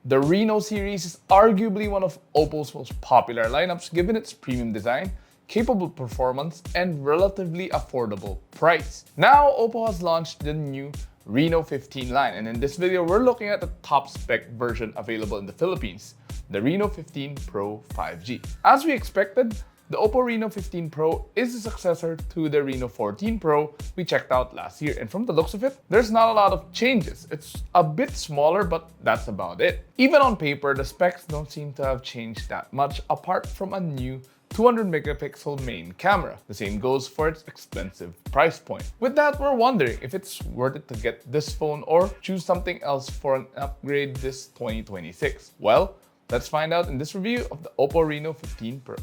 The Reno series is arguably one of OPPO's most popular lineups given its premium design, capable performance, and relatively affordable price. Now, OPPO has launched the new Reno15 line, and in this video, we're looking at the top spec version available in the Philippines, the Reno15 Pro 5G. As we expected, the OPPO Reno15 Pro is the successor to the Reno14 Pro we checked out last year, and from the looks of it, there's not a lot of changes. It's a bit smaller, but that's about it. Even on paper, the specs don't seem to have changed that much apart from a new 200 megapixel main camera. The same goes for its expensive price point. With that, we're wondering if it's worth it to get this phone or choose something else for an upgrade this 2026. Well, let's find out in this review of the OPPO Reno15 Pro.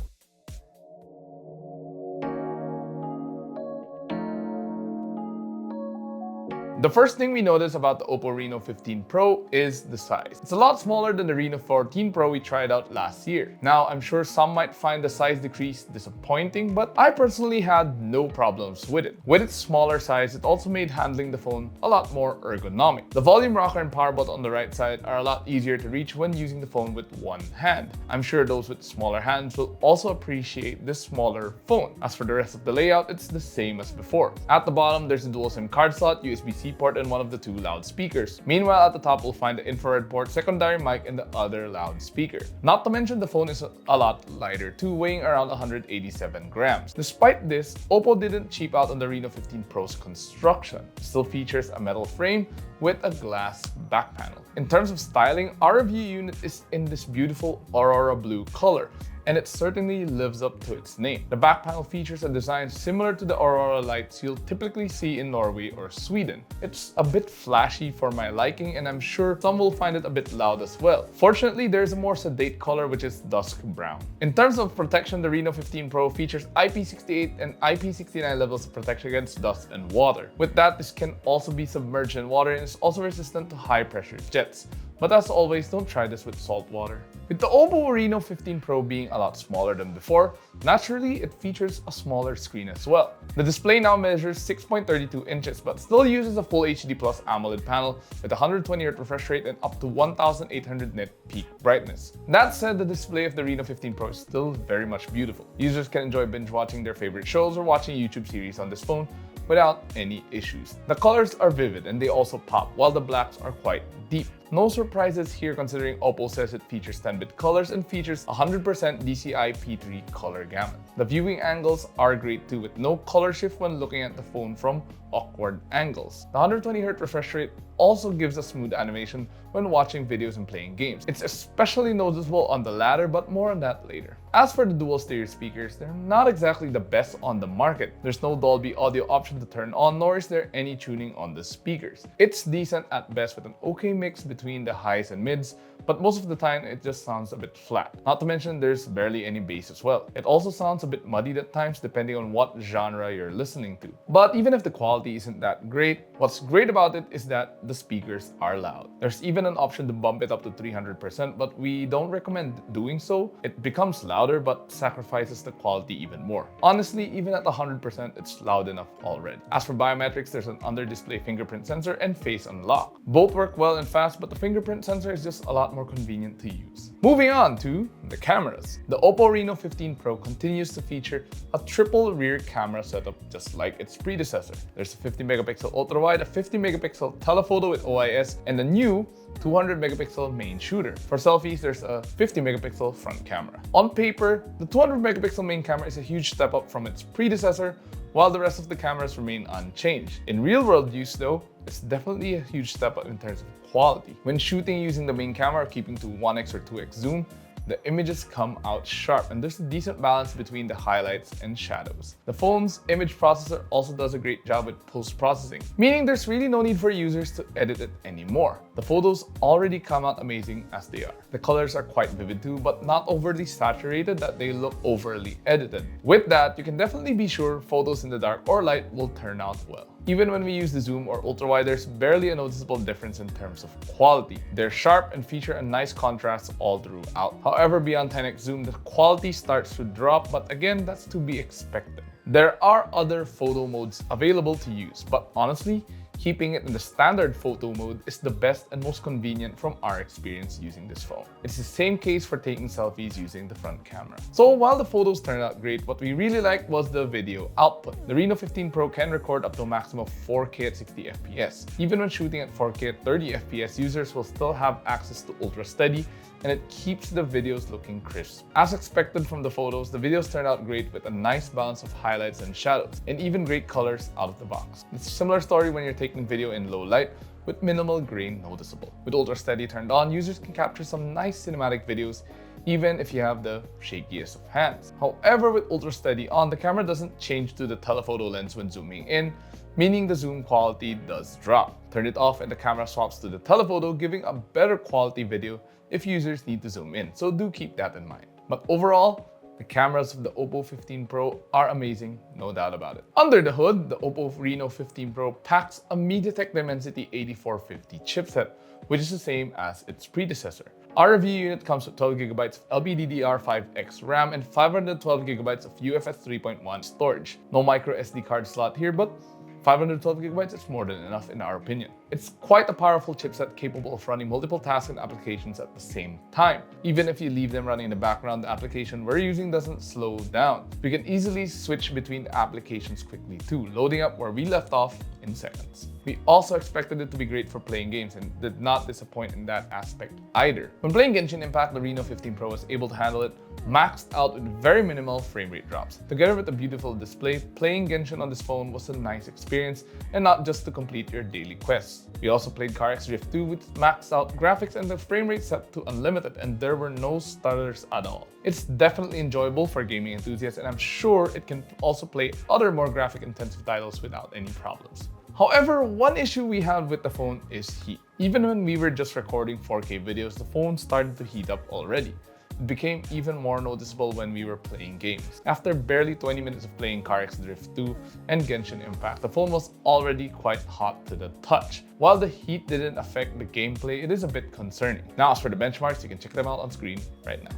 The first thing we notice about the OPPO Reno15 Pro is the size. It's a lot smaller than the Reno14 Pro we tried out last year. Now, I'm sure some might find the size decrease disappointing, but I personally had no problems with it. With its smaller size, it also made handling the phone a lot more ergonomic. The volume rocker and power button on the right side are a lot easier to reach when using the phone with one hand. I'm sure those with smaller hands will also appreciate this smaller phone. As for the rest of the layout, it's the same as before. At the bottom, there's a dual SIM card slot, USB-C port, and one of the two loudspeakers. Meanwhile, at the top, we'll find the infrared port, secondary mic, and the other loudspeaker. Not to mention, the phone is a lot lighter too, weighing around 187 grams. Despite this, OPPO didn't cheap out on the Reno15 Pro's construction. It still features a metal frame with a glass back panel. In terms of styling, our review unit is in this beautiful Aurora blue color, and it certainly lives up to its name. The back panel features a design similar to the Aurora lights you'll typically see in Norway or Sweden. It's a bit flashy for my liking, and I'm sure some will find it a bit loud as well. Fortunately, there's a more sedate color, which is dusk brown. In terms of protection, the Reno15 Pro features IP68 and IP69 levels of protection against dust and water. With that, this can also be submerged in water and is also resistant to high pressure jets. But as always, don't try this with salt water. With the OPPO Reno15 Pro being a lot smaller than before, naturally it features a smaller screen as well. The display now measures 6.32 inches but still uses a Full HD Plus AMOLED panel with 120Hz refresh rate and up to 1800 nit peak brightness. That said, the display of the Reno15 Pro is still very much beautiful. Users can enjoy binge watching their favorite shows or watching YouTube series on this phone without any issues. The colors are vivid and they also pop, while the blacks are quite deep. No surprises here considering OPPO says it features 10-bit colors and features 100% DCI P3 color gamut. The viewing angles are great too, with no color shift when looking at the phone from awkward angles. The 120Hz refresh rate also gives a smooth animation when watching videos and playing games. It's especially noticeable on the latter, but more on that later. As for the dual stereo speakers, they're not exactly the best on the market. There's no Dolby audio option to turn on, nor is there any tuning on the speakers. It's decent at best with an okay mix between the highs and mids, but most of the time it just sounds a bit flat. Not to mention there's barely any bass as well. It also sounds a bit muddied at times depending on what genre you're listening to. But even if the quality isn't that great, what's great about it is that the speakers are loud. There's even an option to bump it up to 300%, but we don't recommend doing so. It becomes louder but sacrifices the quality even more. Honestly, even at 100%, it's loud enough already. As for biometrics, there's an under-display fingerprint sensor and face unlock. Both work well and fast, but the fingerprint sensor is just a lot more convenient to use. Moving on to the cameras. The OPPO Reno15 Pro continues to feature a triple rear camera setup just like its predecessor. There's a 50 megapixel ultra wide, a 50 megapixel telephoto with OIS, and a new 200 megapixel main shooter. For selfies, there's a 50 megapixel front camera. On paper, the 200 megapixel main camera is a huge step up from its predecessor, while the rest of the cameras remain unchanged. In real-world use though, it's definitely a huge step up in terms of quality. When shooting using the main camera, keeping to 1x or 2x zoom, the images come out sharp and there's a decent balance between the highlights and shadows. The phone's image processor also does a great job with post-processing, meaning there's really no need for users to edit it anymore. The photos already come out amazing as they are. The colors are quite vivid too, but not overly saturated that they look overly edited. With that, you can definitely be sure photos in the dark or light will turn out well. Even when we use the zoom or ultra wide, there's barely a noticeable difference in terms of quality. They're sharp and feature a nice contrast all throughout. However, beyond 10x zoom, the quality starts to drop, but again, that's to be expected. There are other photo modes available to use, but honestly, keeping it in the standard photo mode is the best and most convenient from our experience using this phone. It's the same case for taking selfies using the front camera. So while the photos turned out great, what we really liked was the video output. The Reno 15 Pro can record up to a maximum of 4K at 60 FPS. Even when shooting at 4K at 30 FPS, users will still have access to ultra steady, and it keeps the videos looking crisp. As expected from the photos, the videos turned out great with a nice balance of highlights and shadows, and even great colors out of the box. It's a similar story when you're taking video in low light, with minimal grain noticeable. With ultra steady turned on, users can capture some nice cinematic videos even if you have the shakiest of hands. However, with ultra steady on, the camera doesn't change to the telephoto lens when zooming in, meaning the zoom quality does drop. Turn it off and the camera swaps to the telephoto, giving a better quality video if users need to zoom in, so do keep that in mind. But overall, the cameras of the OPPO 15 Pro are amazing, no doubt about it. Under the hood, the OPPO Reno 15 Pro packs a MediaTek Dimensity 8450 chipset, which is the same as its predecessor. Our review unit comes with 12GB of LPDDR5X RAM and 512GB of UFS 3.1 storage. No micro SD card slot here, but 512GB is more than enough in our opinion. It's quite a powerful chipset capable of running multiple tasks and applications at the same time. Even if you leave them running in the background, the application we're using doesn't slow down. We can easily switch between the applications quickly too, loading up where we left off in seconds. We also expected it to be great for playing games and did not disappoint in that aspect either. When playing Genshin Impact, the Reno 15 Pro was able to handle it maxed out with very minimal frame rate drops. Together with a beautiful display, playing Genshin on this phone was a nice experience and not just to complete your daily quests. We also played Car X Drift 2 with maxed out graphics and the frame rate set to unlimited, and there were no stutters at all. It's definitely enjoyable for gaming enthusiasts, and I'm sure it can also play other more graphic intensive titles without any problems. However, one issue we had with the phone is heat. Even when we were just recording 4K videos, the phone started to heat up already. It became even more noticeable when we were playing games. After barely 20 minutes of playing Car X Drift 2 and Genshin Impact, the phone was already quite hot to the touch. While the heat didn't affect the gameplay, it is a bit concerning. Now, as for the benchmarks, you can check them out on screen right now.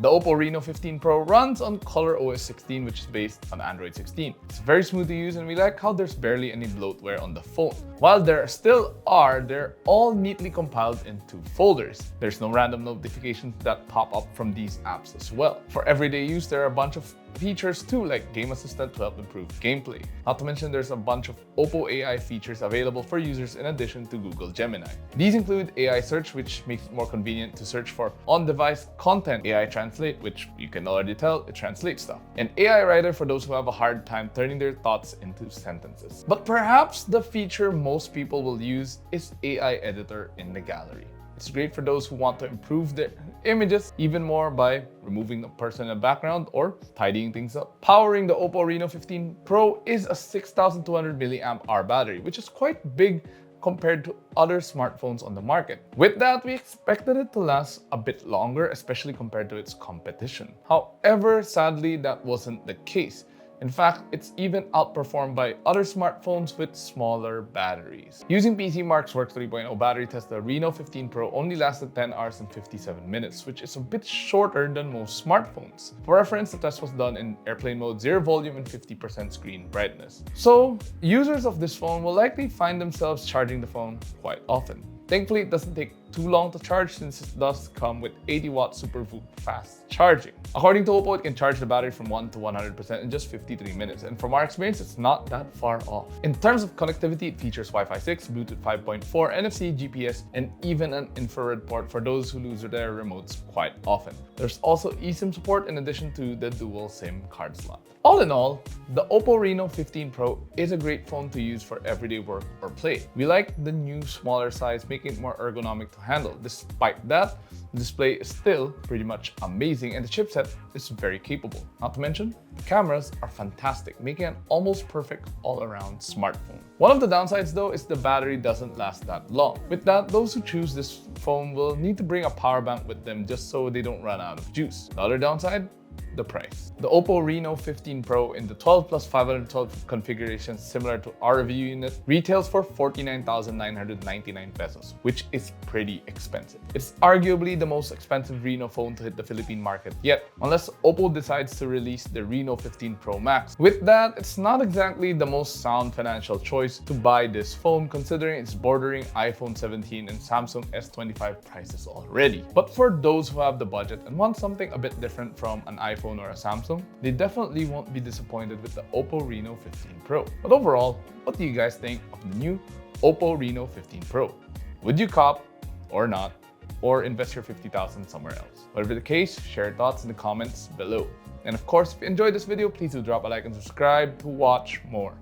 The OPPO Reno 15 Pro runs on ColorOS 16, which is based on Android 16. It's very smooth to use and we like how there's barely any bloatware on the phone. While there still are, they're all neatly compiled into folders. There's no random notifications that pop up from these apps as well. For everyday use, there are a bunch of features too, like Game Assistant to help improve gameplay. Not to mention there's a bunch of OPPO AI features available for users in addition to Google Gemini. These include AI Search, which makes it more convenient to search for on-device content, AI Translate, which you can already tell it translates stuff, and AI Writer for those who have a hard time turning their thoughts into sentences. But perhaps the feature most people will use is AI Editor in the gallery. It's great for those who want to improve their images even more by removing the person in the background or tidying things up. Powering the OPPO Reno 15 Pro is a 6200 mAh battery, which is quite big compared to other smartphones on the market. With that, we expected it to last a bit longer, especially compared to its competition. However, sadly, that wasn't the case. In fact, it's even outperformed by other smartphones with smaller batteries. Using PCMark's Work 3.0 battery test, the Reno 15 Pro only lasted 10 hours and 57 minutes, which is a bit shorter than most smartphones. For reference, the test was done in airplane mode, 0 volume, and 50% screen brightness. So, users of this phone will likely find themselves charging the phone quite often. Thankfully, it doesn't take too long to charge since it does come with 80-watt Super VOOC fast charging. According to OPPO, it can charge the battery from 1 to 100% in just 53 minutes, and from our experience, it's not that far off. In terms of connectivity, it features Wi-Fi 6, Bluetooth 5.4, NFC, GPS, and even an infrared port for those who lose their remotes quite often. There's also eSIM support in addition to the dual SIM card slot. All in all, the OPPO Reno 15 Pro is a great phone to use for everyday work or play. We like the new smaller size, making it more ergonomic to handle. Despite that, the display is still pretty much amazing and the chipset is very capable. Not to mention, the cameras are fantastic, making it an almost perfect all-around smartphone. One of the downsides though is the battery doesn't last that long. With that, those who choose this phone will need to bring a power bank with them just so they don't run out of juice. The other downside? the price. The OPPO Reno15 Pro in the 12 plus 512 configuration, similar to our review unit, retails for 49,999 pesos, which is pretty expensive. It's arguably the most expensive Reno phone to hit the Philippine market yet, unless OPPO decides to release the Reno15 Pro Max. With that, it's not exactly the most sound financial choice to buy this phone, considering it's bordering iPhone 17 and Samsung S25 prices already. But for those who have the budget and want something a bit different from an iPhone or a Samsung, they definitely won't be disappointed with the OPPO Reno15 Pro. But overall, what do you guys think of the new OPPO Reno15 Pro? Would you cop or not, or invest your 50,000 somewhere else? Whatever the case, share your thoughts in the comments below. And of course, if you enjoyed this video, please do drop a like and subscribe to watch more.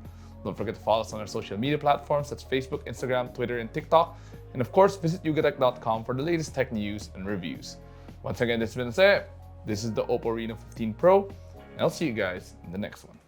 Don't forget to follow us on our social media platforms such as Facebook, Instagram, Twitter, and TikTok. And of course, visit yugatech.com for the latest tech news and reviews. Once again, this has been Jose. This is the OPPO Reno15 Pro, and I'll see you guys in the next one.